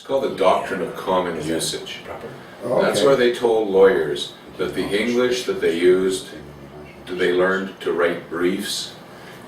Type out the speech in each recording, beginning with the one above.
It's called the doctrine of common usage. Okay. That's where they told lawyers that the English that they used, they learned to write briefs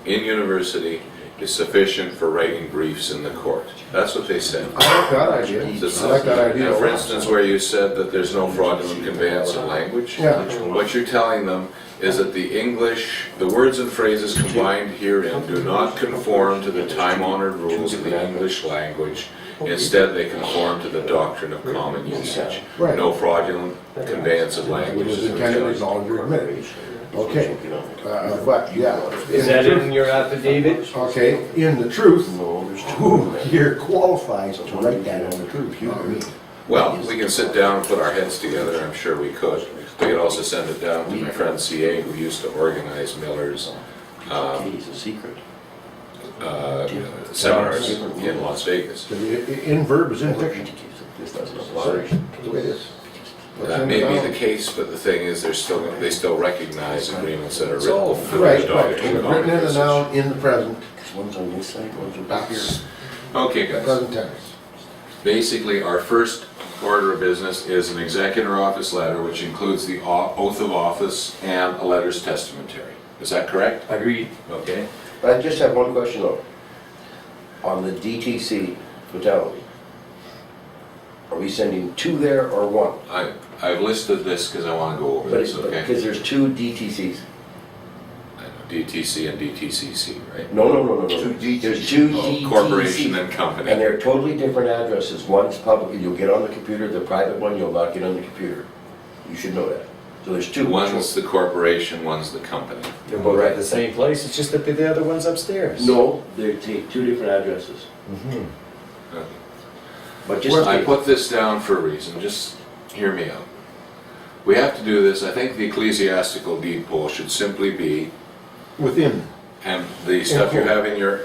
in university, is sufficient for writing briefs in the court. That's what they said. I like that idea. I like that idea. And a for lot. instance, where you said that there's no fraudulent conveyance of language, Yeah. what you're telling them is that the English, the words and phrases combined herein do not conform to the time-honored rules of the English language. Instead, they conform to the doctrine of common usage. Right. No fraudulent conveyance of language Which is is intended intended. as long as you're admitted. Okay, but yeah. Is that in your affidavit? Okay, in the truth, who here qualifies to write that in the truth? Not me. Well, we can sit down and put our heads together, I'm sure we could. We could also send it down to my friend CA, who used to organize Miller's seminars in Las Vegas. So in verb is in fiction. That's the way it is. That may be the case, but the thing is, they still recognize agreements that are written. for Right, the right. doctrine of Written in the common noun, in the present, One's on this side, one's on back here, usage. Okay, guys. present tense. Basically, our first order of business is an executor office letter, which includes the oath of office and a letters testamentary. Is that correct? Agreed. Okay. I just have one question though. On the DTC fatality, are we sending two there or one? I've listed this because I want to go over this, okay? Because there's two DTCs. I know, DTC and DTCC, right? No. Two There's two Oh, corporation DTCs. and company. And they're totally different addresses. One's public, you'll get on the computer, the private one, you'll not get on the computer. You should know that. So there's two. One's the corporation, one's the company. They're both at the same place, it's just that the other one's upstairs. No, they take two different addresses. Mhm. Okay. But just. I put this down for a reason, just hear me out. We have to do this, I think the ecclesiastical deed poll should simply be, Within, and the stuff you have in your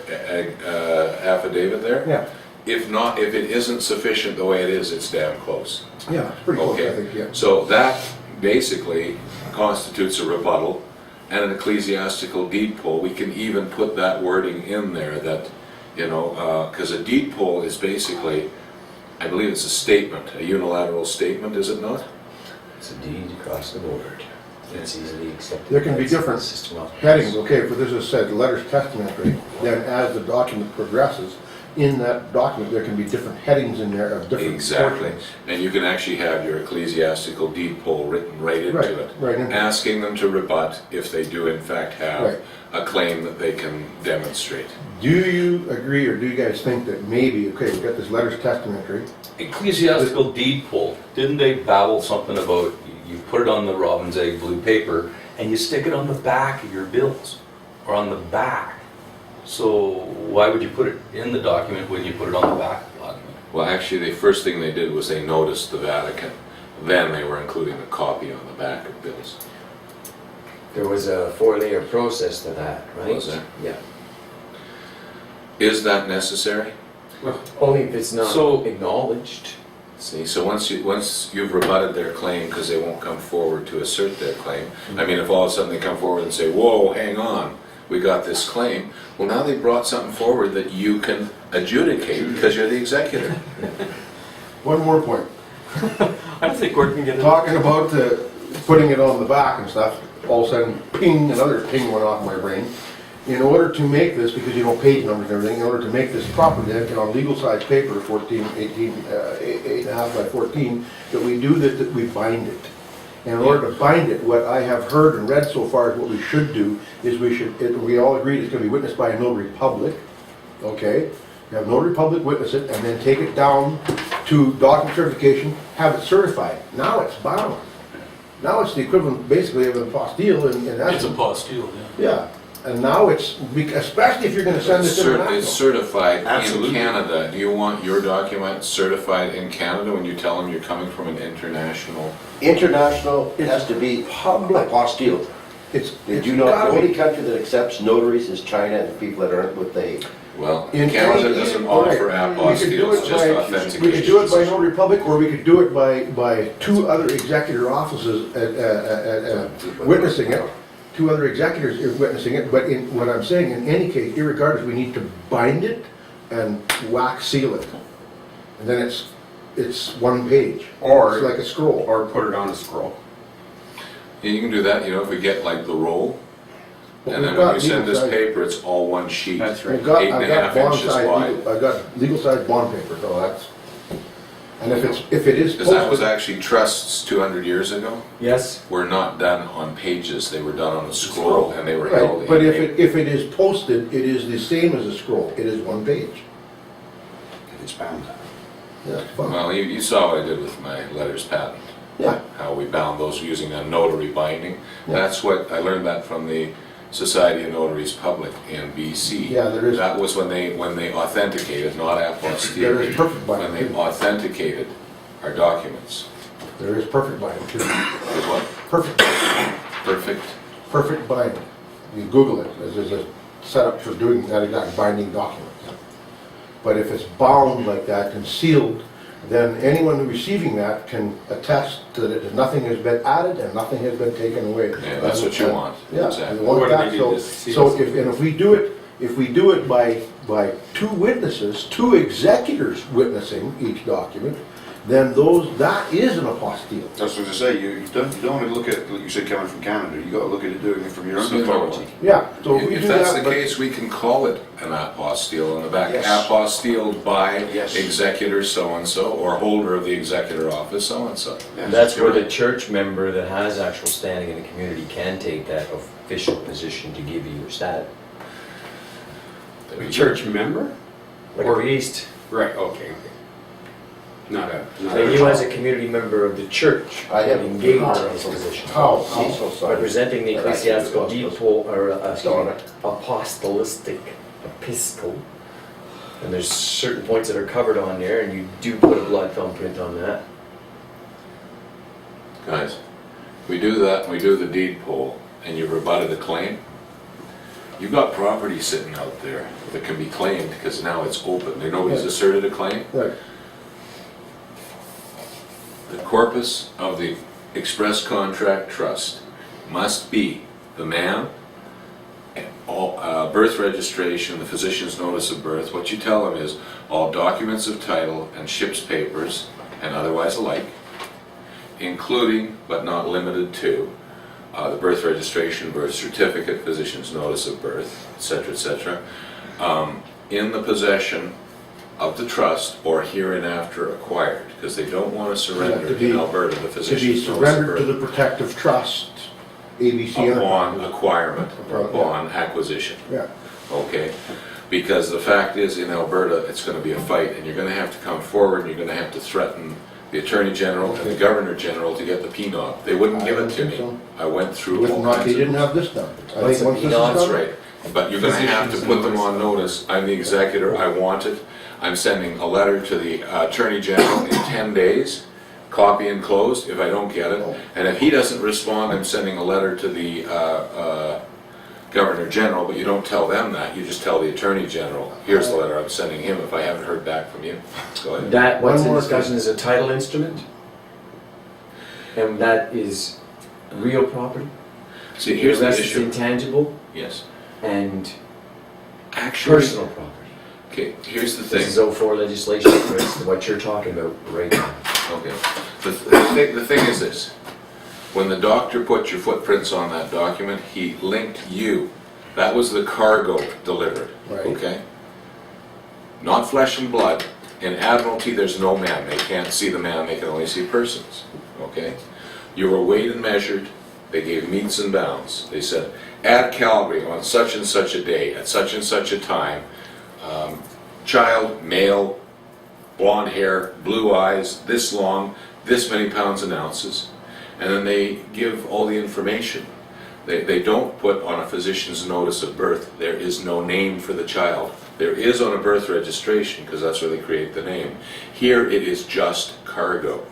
affidavit there, yeah, if not, if it isn't sufficient the way it is, it's damn close. yeah, it's pretty close, I Okay, think, yeah. so that basically constitutes a rebuttal and an ecclesiastical deed poll. We can even put that wording in there that, you know, because a deed poll is basically, I believe it's a statement, a unilateral statement, is it not? It's a deed across the board. It's easily accepted. There can be by the different system of- headings, okay, for this is said letters testamentary, then as the document progresses, in that document, there can be different headings in there of different Exactly. portions. And you can actually have your ecclesiastical deed poll written right into Right, it. right into it. Asking them to rebut if they do in fact have Right. a claim that they can demonstrate. Do you agree, or do you guys think that maybe, okay, we've got this letters testamentary, Ecclesiastical deed poll, didn't they babble something about you put it on the robin's egg blue paper and you stick it on the back of your bills or on the back? So why would you put it in the document when you put it on the back of the document? Well, actually, the first thing they did was they noticed the Vatican. Then they were including a copy on the back of bills. There was a 4-layer process to that, right? Was there? Yeah. Is that necessary? Only if it's not So- acknowledged. See, so once you've rebutted their claim, because they won't come forward to assert their claim. I mean, if all of a sudden they come forward and say, whoa, hang on, we got this claim. Well, now they brought something forward that you can adjudicate because you're the executor. one more point. I think we're gonna get Talking about putting it on the back and stuff, all of a sudden, ping, another ping went off my brain. In order to make this, because you know page numbers and everything, in order to make this proper, then on legal size paper, 14, 18, 8.5 by 14, that we do that we bind it. And in order to bind it, what I have heard and read so far is what we should do is we all agreed it's going to be witnessed by a notary public, okay? You have notary public witness it and then take it down to document certification, have it certified. Now it's bound. Now it's the equivalent basically of an apostille in It's essence. a postule, yeah. Yeah, and now it's, especially if you're gonna send this It's international. certified in Absolutely. Canada. Do you want your document certified in Canada when you tell them you're coming from an international? International has to be Public. apostille. It's They do gotta not, the only be. country that accepts notaries is China and the people that aren't with the. Well, In Canada any- doesn't in- offer right. We could do apostilles, it just by- authentication. We could do it by notary public, or we could do it by two other executor offices witnessing it. Two other executors witnessing it, but in, what I'm saying, in any case, irregardless, we need to bind it and wax seal it. And then it's it's one page. Or- It's like a scroll. Or put it on a scroll. Yeah, you can do that, you know, if we get like the roll, But and we've then when got you send this legal size- paper, it's all one sheet. That's right. I've got, 8.5 bond inches size, wide. I've got legal size bond paper, so that's, and if it is Because that was posted, actually trusts 200 years ago, Yes? were not done on pages, they were done on a scroll, and they were right, held but in. if it is posted, it is the same as a scroll, it is one page. If it's bound. Yeah, it's fine. Well, you saw what I did with my letters patent. Yeah. How we bound those using a notary binding. Yeah. That's what, I learned that from the Society of Notaries Public in BC. Yeah, there is- That was when they authenticated, not apostille. There is perfect When binding, they too. authenticated our documents. There is perfect binding, too. Is what? Perfect, Perfect. perfect binding. You Google it, there's a setup for doing that exact binding documents. But if it's bound like that and sealed, then anyone receiving that can attest that nothing has been added and nothing has been taken away. Yeah, that's what you want. Yeah, Exactly. you want What do that, they so, do, just seal so it? if we do it by two witnesses, two executors witnessing each document, then that is an apostille. That's what I say, you don't want to look at, like you said, coming from Canada, you got to look at it doing it from your own So, authority. Yeah, so if we If do that's that, the but case, we can call it an apostille on the back. Yes. Apostilled by Yes. executor so-and-so, or holder of the executor office so-and-so. And that's where the church member that has actual standing in the community can take that official position to give you your stat. A church member? Like a priest. Right, okay. Not So you as a community member of the church I have- engage in this position. how? Cecil signed. Representing the ecclesiastical Right. depot, or Still on it. apostolistic epistle. And there's certain points that are covered on there, and you do put a blood thumbprint on that. Guys, we do that, and we do the deed poll, and you rebutted a claim. You've got property sitting out there that can be claimed, because now it's open. Nobody's Yeah. asserted a claim. Right. The corpus of the express contract trust must be the man, all birth registration, the physician's notice of birth. What you tell them is all documents of title and ship's papers and otherwise alike, including but not limited to the birth registration, birth certificate, physician's notice of birth, etc., in the possession of the trust or hereinafter acquired, because they don't want to surrender Yeah, to be- in Alberta the To be physician's notice of surrendered to the birth protective trust, ABC. upon acquirement or upon acquisition. Yeah, Okay, because the fact is, in Alberta, it's gonna be a fight, and you're gonna have to come forward, and you're gonna have to threaten the Attorney General and the Governor General to get the PNOD. They wouldn't give it to I don't me. think I went through with all not, kinds they of... didn't have this done. I What's think a once this is PNOD? That's done. right, but you're gonna have to put them on notice. I'm the executor, I want it. I'm sending a letter to the Attorney General in 10 days, copy enclosed, if I don't get it. And if he doesn't respond, I'm sending a letter to the Governor General, but you don't tell them that, you just tell the Attorney General, here's the letter I'm sending him if I haven't heard back from you. Go ahead. That, what's One in more discussion is a title instrument. And that is real property. See, here's the rest is issue. intangible Yes. and Actually, personal property. okay, here's the This is thing. 04 legislation, Chris, what you're talking about right now. Okay. The thing is this. When the doctor put your footprints on that document, he linked you. That was the cargo delivered, Right. okay? Not flesh and blood. In Admiralty, there's no man. They can't see the man, they can only see persons, okay? You were weighed and measured. They gave metes and bounds. They said, at Calgary on such and such a day, at such and such a time, child, male, blonde hair, blue eyes, this long, this many pounds and ounces. And then they give all the information. They don't put on a physician's notice of birth, there is no name for the child. There is on a birth registration, because that's where they create the name. Here it is just cargo.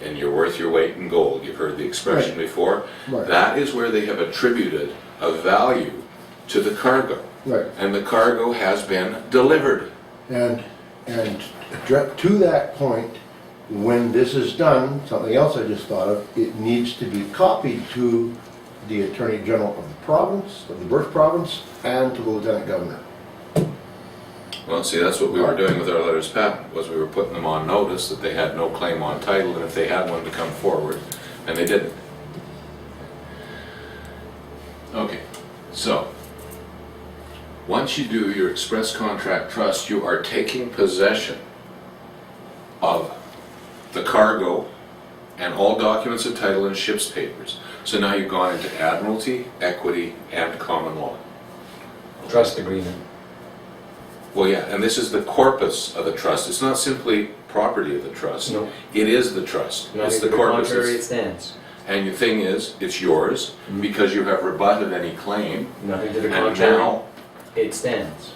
And you're worth your weight in gold. You've heard the expression Right. before. Right. That is where they have attributed a value to the cargo. Right. And the cargo has been delivered. And to that point, when this is done, something else I just thought of, it needs to be copied to the Attorney General of the province, of the birth province, and to the Lieutenant Governor. Well, see, that's what we were doing with our letters patent, was we were putting them on notice that they had no claim on title, and if they had one to come forward, and they didn't. Okay, so, once you do your express contract trust, you are taking possession of the cargo and all documents of title and ship's papers. So now you've gone into admiralty, equity, and common law. Trust agreement. Well, yeah, and this is the corpus of the trust. It's not simply property of the trust. No. It is the trust. It's Nothing the to the corpus. contrary, it stands. And the thing is, it's yours because you have rebutted any claim. Nothing to the And contrary, now, it stands.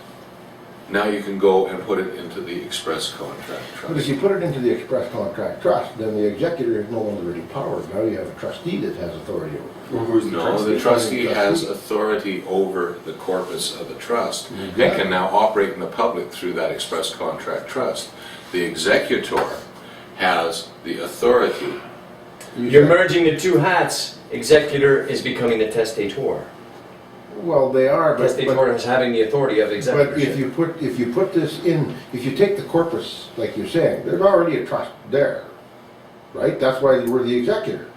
now you can go and put it into the express contract But if trust. you put it into the express contract trust, then the executor is no longer any power. Now you have a trustee that has authority over it. Well, who's the No, the trustee has authority over the corpus of the trust and can now operate in the public through that express contract trust. The executor has the authority. You're merging the two hats. Executor is becoming the testator. Well, they are, but Testator is having the authority of if executorship. you put this in, if you take the corpus, like you're saying, there's already a trust there, right? That's why we're the executor.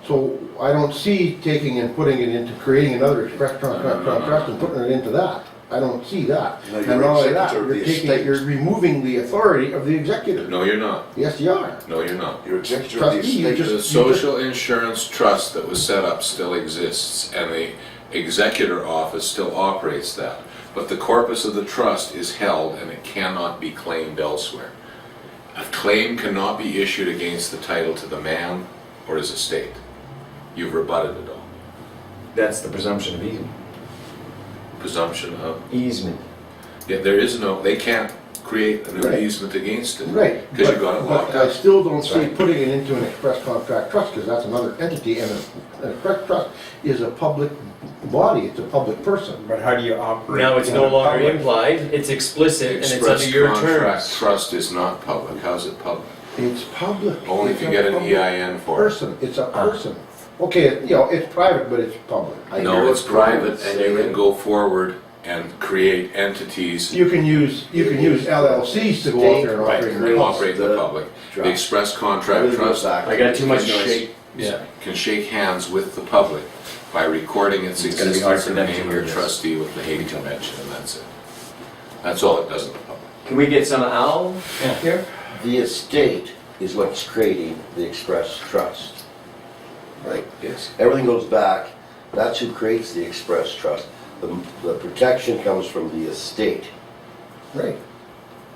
So I don't see taking and putting it into, creating another express contract trust and putting it into that. I don't see that. No, And you're not only that, executor of you're the taking, estate. you're removing the authority of the executor. No, you're not. Yes, you are. No, you're not. You're executor of the Trustee, you estate. just- The social insurance trust that was set up still exists, and the executor office still operates that. But the corpus of the trust is held, and it cannot be claimed elsewhere. A claim cannot be issued against the title to the man or his estate. You've rebutted it all. That's the presumption of easement. Presumption of, Easement. yeah, there is no, they can't create a new Right. easement against it. Right. Because you but- got it locked But I up. still don't see Right. putting it into an express contract trust, because that's another entity, and an express trust is a public body, it's a public person. But how do you operate? Now it's in no the longer public? implied, it's explicit, and it's Express under your contract terms. trust is not public. How's it public? It's public. Only if It's you a get an public EIN for it. Person, it's a person. Okay, you know, it's private, but it's public. I No, hear it's it. private, and you can go forward and create entities You can use LLCs to go out there and right, operate. and in operate in the the public. The trust. express contract trust I got too much can noise. shake, Yeah. can shake hands with the public by recording its It's gonna be hard existence for and the them to name of hear the this. trustee with the Hague Convention, and that's it. That's all it does in the public. Can we get some Al here? The estate is what's creating the express trust. Right? Yes. Everything goes back, that's who creates the express trust. The protection comes from the estate. Right.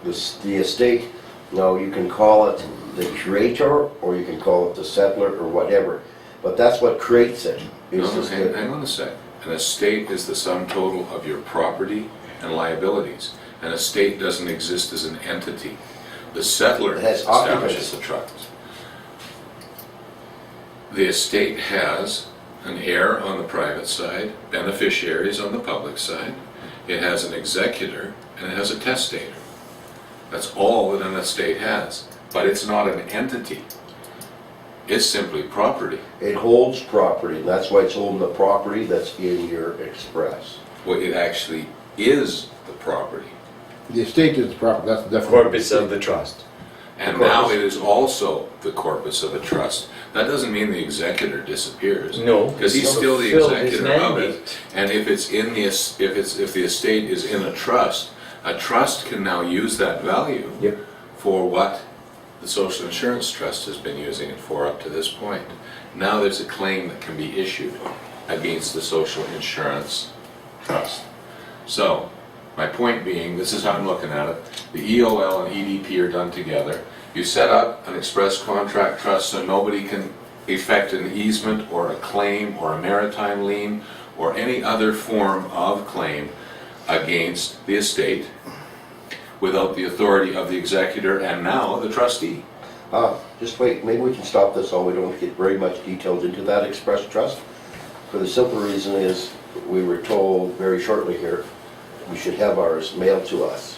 The estate, now you can call it the curator, or you can call it the settler, or whatever, but that's what creates it. No, It's just hang that- on a sec. An estate is the sum total of your property and liabilities. An estate doesn't exist as an entity. The settler It has establishes occupants. the trust. The estate has an heir on the private side, beneficiaries on the public side. It has an executor, and it has a testator. That's all that an estate has. But it's not an entity. It's simply property. It holds property, and that's why it's holding the property that's in your express. Well, it actually is the property. The estate is the property, that's the definition. Corpus of the trust. And The now corpus. it is also the corpus of a trust. That doesn't mean the executor disappears. No, Because he's he's still the fulfilled his executor of mandate. it. And if it's in the, if the estate is in a trust can now use that value Yep. for what the social insurance trust has been using it for up to this point. Now there's a claim that can be issued against the social insurance trust. So, my point being, this is how I'm looking at it, the EOL and EDP are done together. You set up an express contract trust so nobody can effect an easement or a claim or a maritime lien or any other form of claim against the estate without the authority of the executor and now the trustee. Just wait, maybe we can stop this, so we don't get very much detailed into that express trust. For the simple reason is, we were told very shortly here, we should have ours mailed to us.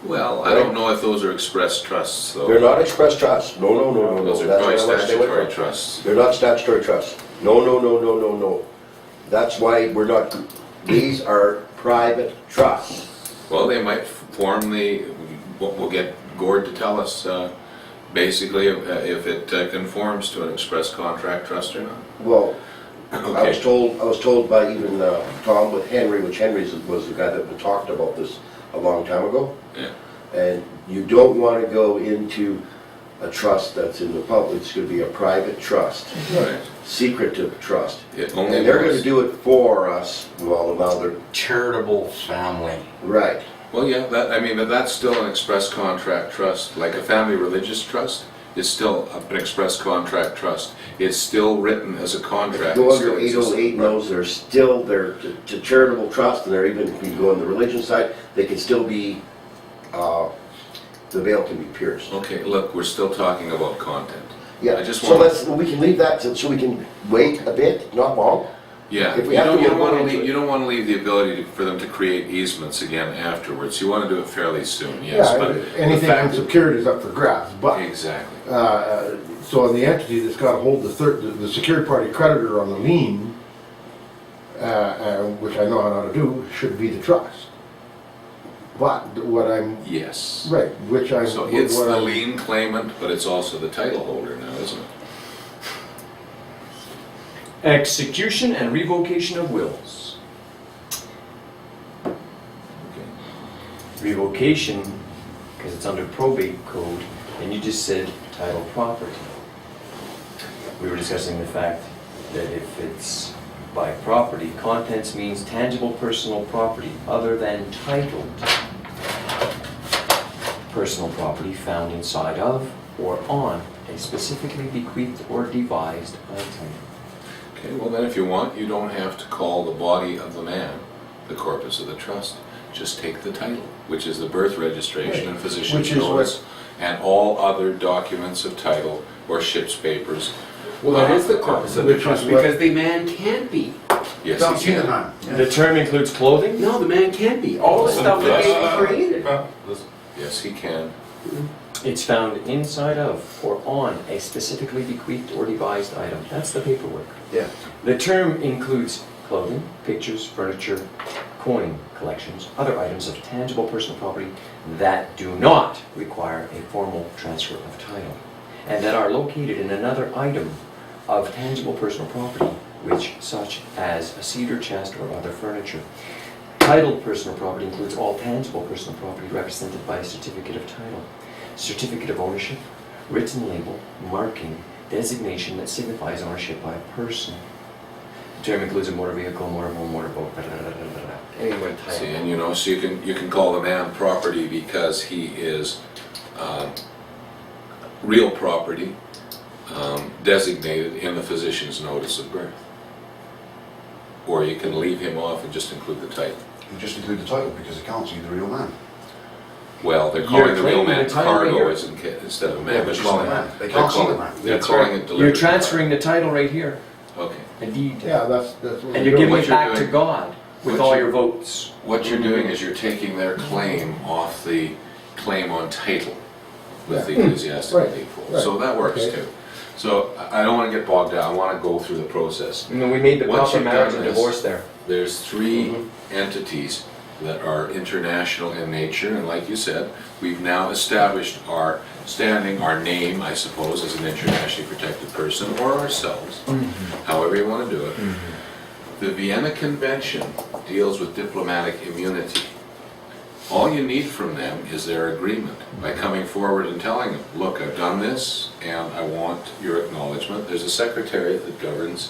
Well, I don't know if those are express trusts though. They're not express trusts, no, no, no, no, no. Those are That's probably what I want to stay away statutory from. trusts. They're not statutory trusts. No, no, no, no, no, no. That's why we're not, these are private trusts. Well, they might form the, we'll get Gord to tell us, basically, if it conforms to an express contract trust or not. Well, I Okay. was told by even Tom with Henry, which Henry was the guy that we talked about this a long time ago. Yeah. And you don't want to go into a trust that's in the public, it's going to be a private trust, Right. secretive trust. It And only they're going was- to do it for us, well, now they're, Charitable family. right. Well, yeah, I mean, but that's still an express contract trust, like a family religious trust is still an express contract trust. It's still written as a contract. Go It under still exists. 808 and those, they're still, they're to charitable trust, and they're even, if you go on the religion side, they can still be, the veil can be pierced. Okay, look, we're still talking about content. Yeah, I just so want, we can leave that, so we can wait a bit, not long. yeah, if you we have to don't, you go don't wanna into leave, it. you don't wanna leave the ability for them to create easements again afterwards. You wanna do it fairly soon, yes, Yeah, but. the anything fact that- unsecured is up for grabs, but, Exactly. so the entity that's gotta hold the secured party creditor on the lien, which I know how to do, should be the trust. But what I'm, Yes. right, which I'm. So it's what the I'm- lien claimant, but it's also the title holder now, isn't it? Execution and revocation of wills. Revocation, because it's under probate code, and you just said title property. We were discussing the fact that if it's by property, contents means tangible personal property other than titled personal property found inside of or on a specifically bequeathed or devised item. Okay, well then if you want, you don't have to call the body of the man the corpus of the trust. Just take the title, which is the birth registration and Which physician's is what- notice, and all other documents of title or ship's papers. Well, that is the corpus of the Which trust, is what- because the man can't be. Yes, Don't he see the can. man. The term includes clothing? No, the man can't be. All the stuff that they created. Yes, he can. It's found inside of or on a specifically bequeathed or devised item. That's the paperwork. Yeah. The term includes clothing, pictures, furniture, coin collections, other items of tangible personal property that do not require a formal transfer of title, and that are located in another item of tangible personal property, which such as a cedar chest or other furniture. Titled personal property includes all tangible personal property represented by a certificate of title, certificate of ownership, written label, marking, designation that signifies ownership by a person. The term includes a motor vehicle, motor home, motorboat, anyway, See, title. and you know, so you can call the man property because he is real property designated in the physician's notice of birth. Or you can leave him off and just include the title. You just include the title because it counts you the real man. Well, they're You're calling the real claiming man the title cargo here. instead of Yeah, man. but They're you calling say man. They they're can't see the calling- man. They're That's calling right. it delivery. You're transferring the title right here, okay, a deed. Yeah, that's what. And we're you're doing. giving what it you're back to doing- God with what all you- your votes. What you're doing is you're taking their claim off the claim on title with the Yeah. ecclesiastical Right, deed. right. So that works Okay. too. So I don't want to get bogged down, I want to go through the process. And then we made the Once proper you've marriage done and this- divorce there. There's three entities that are international in nature, and like you said, we've now established our standing, our name, I suppose, as an internationally protected person, or ourselves, however you want to do it. The Vienna Convention deals with diplomatic immunity. All you need from them is their agreement by coming forward and telling them, look, I've done this and I want your acknowledgement. There's a secretariat that governs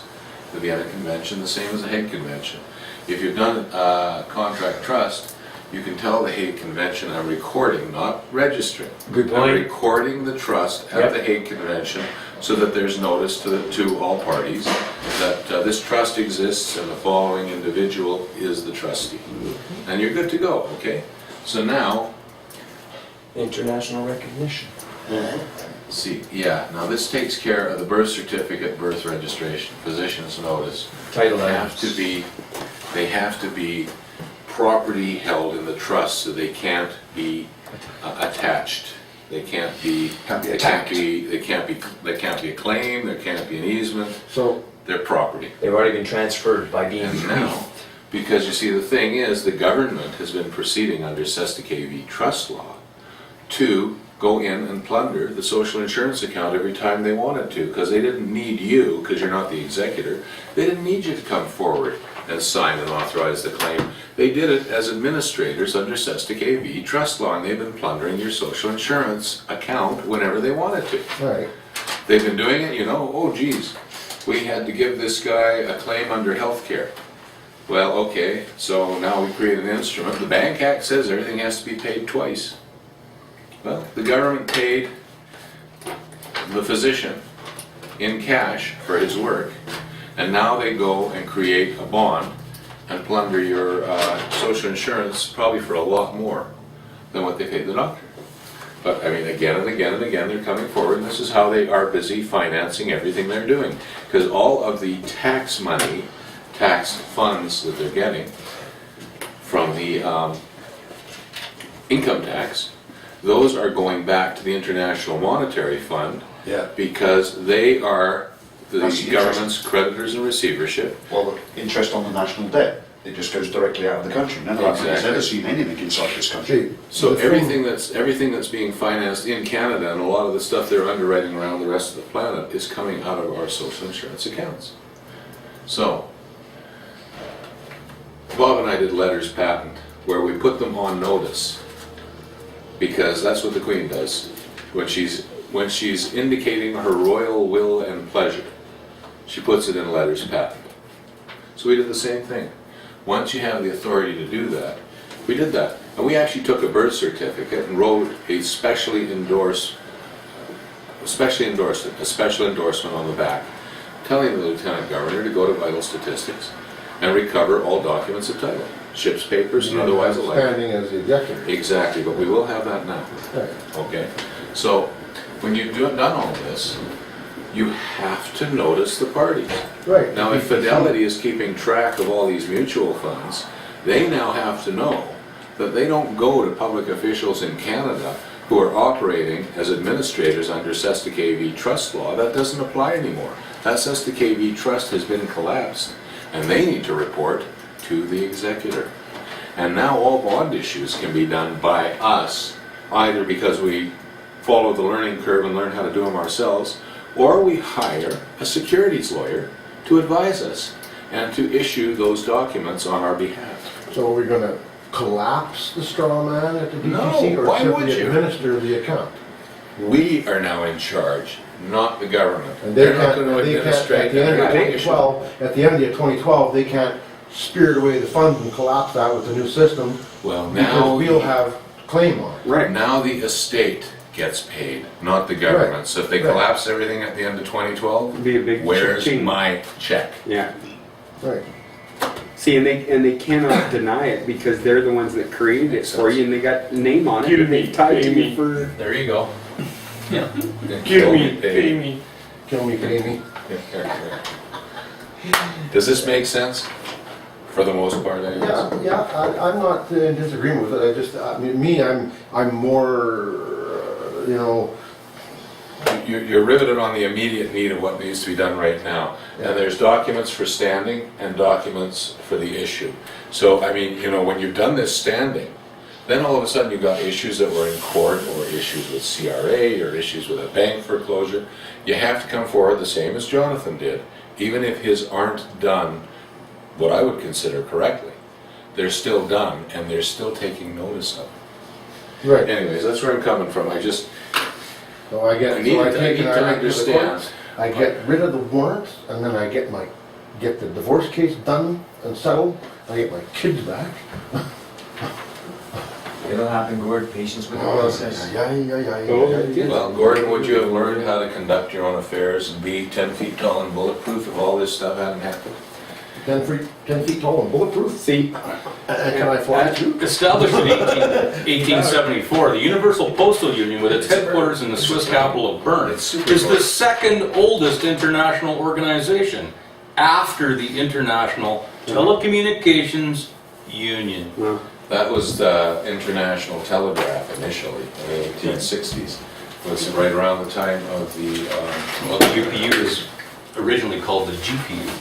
the Vienna Convention, the same as the Hague Convention. If you've done a contract trust, you can tell the Hague Convention, I'm recording, not registering. Good I'm point. recording the trust at Yep. the Hague Convention so that there's notice to all parties that this trust exists and the following individual is the trustee. And you're good to go, okay? So now, International recognition. see, yeah, now this takes care of the birth certificate, birth registration, physician's notice. Title They have items. to be, they have to be property held in the trust, so they can't be attached. They can't be, Can't be they attacked. they can't be a claim, there can't be an easement, So, they're property. They've already been transferred by being And now, Because you see, the thing is, the government has been proceeding under Cesta KV trust law to go in and plunder the social insurance account every time they wanted to, because they didn't need you, because you're not the executor, they didn't need you to come forward and sign and authorize the claim. They did it as administrators under Cesta KV trust law, and they've been plundering your social insurance account whenever they wanted to. Right. They've been doing it, you know, oh geez, we had to give this guy a claim under healthcare. Well, okay, so now we create an instrument. The Bank Act says everything has to be paid twice. Well, the government paid the physician in cash for his work, and now they go and create a bond and plunder your social insurance probably for a lot more than what they paid the doctor. But I mean, again and again and again, they're coming forward, and this is how they are busy financing everything they're doing. Because all of the tax money, tax funds that they're getting from the income tax, those are going back to the International Monetary Fund Yeah. because they are the That's the government's creditors in receivership. Well, the interest on the national debt, it just goes directly out of the country. None of that money's Exactly. ever seen anything inside this country. See, So the thing- everything that's being financed in Canada, and a lot of the stuff they're underwriting around the rest of the planet, is coming out of our social insurance accounts. So Bob and I did letters patent where we put them on notice, because that's what the Queen does when she's indicating her royal will and pleasure. She puts it in letters patent. So we did the same thing. Once you have the authority to do that, we did that. And we actually took a birth certificate and wrote a special endorsement on the back, telling the Lieutenant Governor to go to Vital Statistics and recover all documents of title, ship's papers and otherwise alike. Standing as the executive. Exactly, but we will have that now. Right. Okay? So, when you've done all this, you have to notice the parties. Right. Now, if Fidelity is keeping track of all these mutual funds, they now have to know that they don't go to public officials in Canada who are operating as administrators under Cesta KV trust law. That doesn't apply anymore. That Cesta KV trust has been collapsed, and they need to report to the executor. And now all bond issues can be done by us, either because we follow the learning curve and learn how to do them ourselves, or we hire a securities lawyer to advise us and to issue those documents on our behalf. So are we gonna collapse the straw man at the No, DTC or why would simply you? administer the account? We are now in charge, not the government. And they They're not can't, going to they can't, administrate at the end of and issue. 2012, at the end of 2012, they can't spirit away the funds and collapse that with the new system. Well, Because now, we'll have claim on it. Right. now the estate gets paid, not the government. So if they Right. collapse everything at the end of 2012, Be a big where's cha-ching. my check? Yeah. Right. See, and they cannot deny it because they're the ones that created it for you, and they got the name on it, Give and they me, tied pay you me. for. There you go. Yeah. Give me, pay me. Kill me, pay me. Does this make sense? For the most part, I guess. Yeah, I'm not in disagreement with it, I just, I mean, I'm more, you know, You're riveted on the immediate need of what needs to be done right now. Yeah. And there's documents for standing and documents for the issue. So, I mean, you know, when you've done this standing, then all of a sudden you've got issues that were in court, or issues with CRA, or issues with a bank foreclosure. You have to come forward the same as Jonathan did, even if his aren't done what I would consider correctly. They're still done, and they're still taking notice of it. right. Anyways, that's where I'm coming from. I just, So I get, I need so I to- I take need and to I write to the court, understand. I get rid of the warrants, and then I get the divorce case done and settled, I get my kids back. It'll happen, Gord, patience with the process. well, Gordon, would you have learned how to conduct your own affairs and be 10 feet tall and bulletproof if all this stuff hadn't happened? 10 feet tall and bulletproof, See, and can I fly too? Established in 1874, the Universal Postal Union, with its headquarters in the Swiss capital of Bern, It's super is the important. second oldest international organization after the International Telecommunications Union. well, That was the International Telegraph initially, in the 1860s. It was right around the time of the, Well, the UPU is originally called the GPU.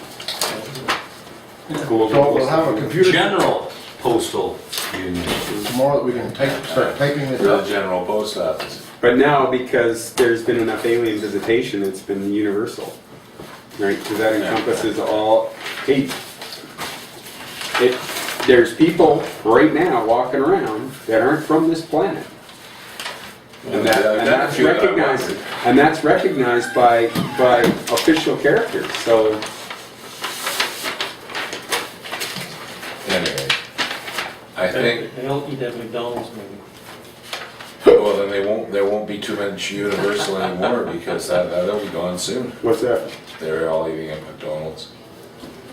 Golden So we'll have a computer General Postal Union. tomorrow that we can start typing this The up. general post office. But now, because there's been enough alien visitation, it's been universal, right? Because that encompasses all, hey, there's people right now walking around that aren't from this planet. And that's recognized, and that's recognized by official characters, so. Anyway, I think, They don't eat at McDonald's maybe. well, then there won't be too much Universal anymore because that'll be gone soon. What's that? They're all eating at McDonald's.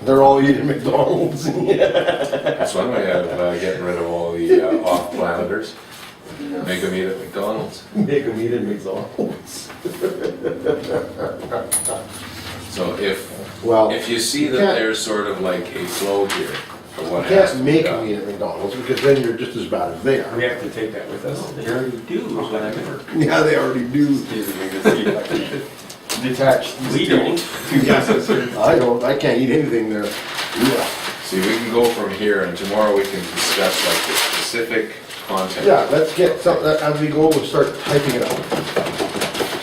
They're all eating McDonald's. That's one way of getting rid of all the off-planeters. Make them eat at McDonald's. Make them eat at McDonald's. So if Well, you see you that can't- there's sort of like a flow here for you what has to can't be make them done. eat at McDonald's because then you're just as bad as they are. We have to take that with us. They already do, is what I heard. Yeah, they already do. Detached. We don't. I don't, I can't eat anything there. Yeah. See, we can go from here and tomorrow we can discuss like the specific content. Yeah, let's get some, as we go, we'll start typing it out.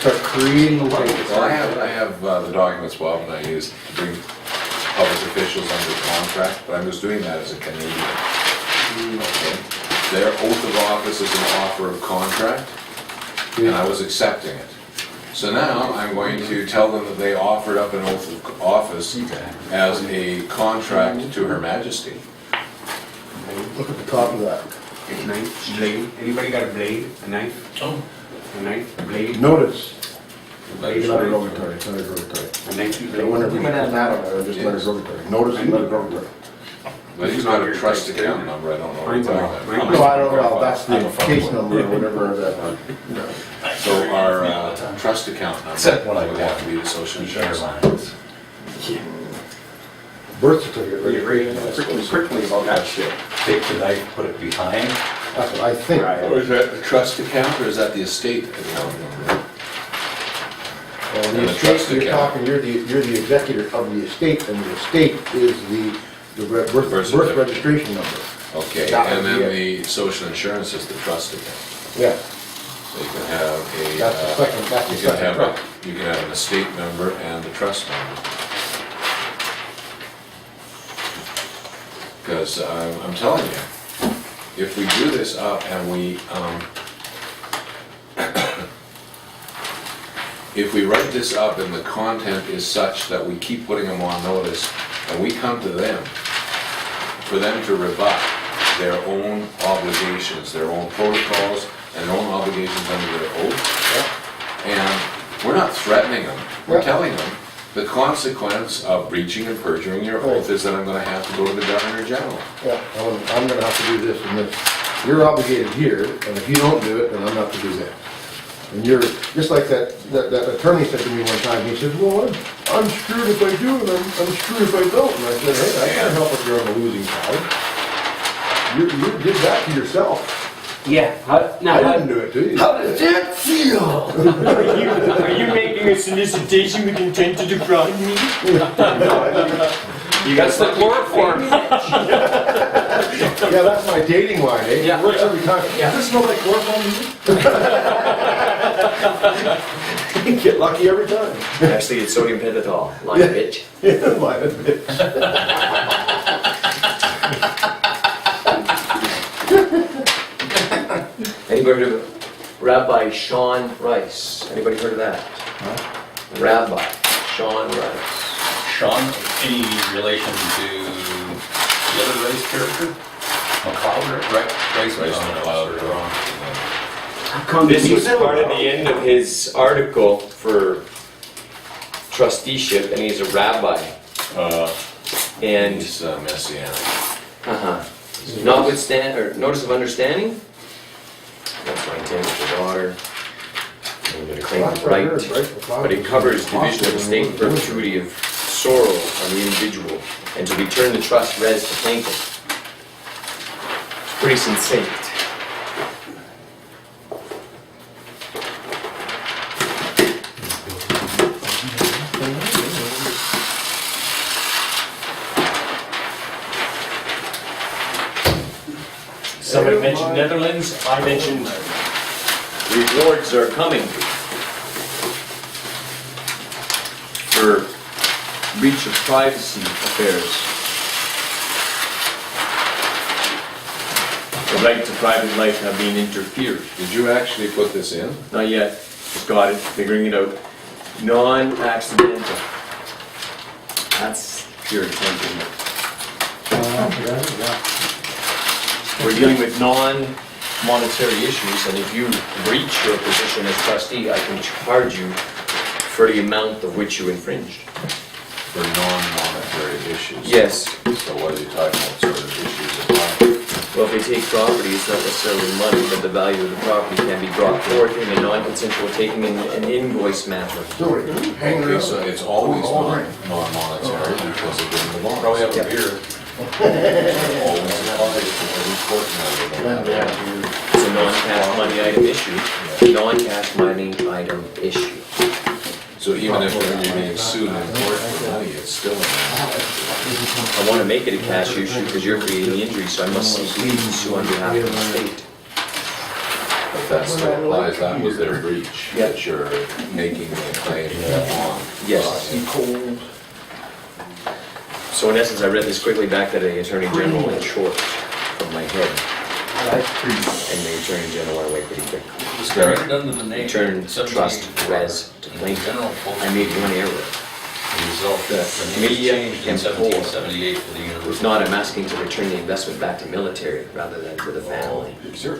Start creating things. Well, I have the documents Bob and I used to bring public officials under contract, but I was doing that as a Canadian. Okay? Their oath of office is an offer of contract, and I was accepting it. So now I'm going to tell them that they offered up an oath of office as a contract to Her Majesty. Look at the top of that. Knife, blade. Anybody got a blade? A knife? Oh. A knife, a blade? Notice. Blade, Let it blade. go retarded, let it go retarded. A knife, So blade. whenever you put that on there, just let it go retarded. Notice and let it go retarded. But he's got a trust account number, I don't know what Mine's you're on. talking about. No, I don't know, that's the case number or whatever that. So our trust account number Except when I would have to be the social insurance. Birth certificate, Pretty registration. quickly about that shit. Take the knife, put it behind. That's what I think. Right. Or is that the trust account or is that the estate account number? Well, And the the trust estate, you're account. talking, you're the executor of the estate, and the estate is the birth certificate. registration number. Okay, That and would be then the social insurance is the trust account. Yeah, So you can have that's the second, that's the you can second have trust. you can have an estate number and a trust number. Because I'm telling you, if we do this up and we, if we write this up and the content is such that we keep putting them on notice, and we come to them, for them to rebut their own obligations, their own protocols, and their own obligations under their oath, and we're not threatening them, we're Yeah. telling them, the consequence of breaching and perjuring your oath is that I'm gonna have to go to the Governor General. Yeah, I'm gonna have to do this and this. You're obligated here, and if you don't do it, then I'm gonna have to do that. And you're, just like that attorney said to me one time, he said, well, I'm screwed if I do, and I'm screwed if I don't. And I said, hey, I can't help if you're on the losing side. You did that to yourself. Yeah. I didn't do it to you. How does that feel? Are you making a solicitation with intent to defraud me? You got the chloroform. Yeah, that's my dating line, eh? Yeah. It works every time. Yeah. Does this smell like chloroform to you? Get lucky every time. Actually, it's sodium pentothal, line Yeah. bitch. Yeah, line of bitch. Anybody heard of Rabbi Sean Rice? Anybody heard of that? Rabbi Sean Rice. Sean, any relation to the other race character? McLeod, right? Race McLeod. This was part of the end of his article for trusteeship, and he's a rabbi. And He's messianic. notice of understanding. That's my intent with the daughter. I'm going to claim the right, but it covers division of estate in perpetuity of sorrow on the individual, and to return the trust res to plaintiff. It's pretty succinct. Somebody mentioned Netherlands, I mentioned rewards are coming for breach of privacy affairs. The right to private life have been interfered. Did you actually put this in? Not yet, just got it, figuring it out. Non-accidental. That's pure intent, isn't it? We're dealing with non-monetary issues, and if you breach your position as trustee, I can charge you for the amount of which you infringed. For non-monetary issues? Yes. So what are you talking about, sort of issues of money? Well, if they take property, it's not necessarily money, but the value of the property can be brought forth in a non-consensual taking in an invoice matter. So, hang Okay, around. so it's always All right. non-monetary because it didn't belong. Probably have a So beer. it always applies to every court matter. It's a non-cash money item issue, non-cash money item issue. So even if you're being sued in court for money, it's still a I want to make it a cash issue because you're creating the injury, so I must seek leave to sue on behalf of the state. But that still applies, that was their breach, Yeah. that you're making the claim on. Yes. So in essence, I read this quickly back to the Attorney General in short from my head. And the Attorney General went away pretty quick. Discovered under the name. Return trust res to plaintiff. I made one error. The result that the name Media changed in and 1778 for the It was university. not, I'm asking to return the investment back to military rather than to the family. Sure.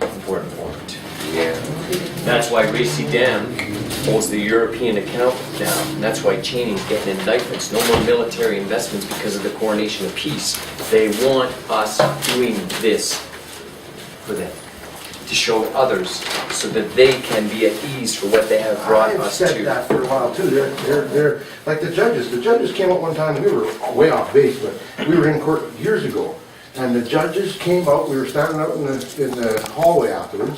Important point. Yeah. That's why Racy Dam holds the European account now. And that's why Cheney's getting indictments. No more military investments because of the coronation of peace. They want us doing this for them, to show others so that they can be at ease for what they have brought I've us said to. that for a while too. They're, like the judges came up one time, we were way off base, but we were in court years ago. And the judges came out, we were standing out in the hallway afterwards,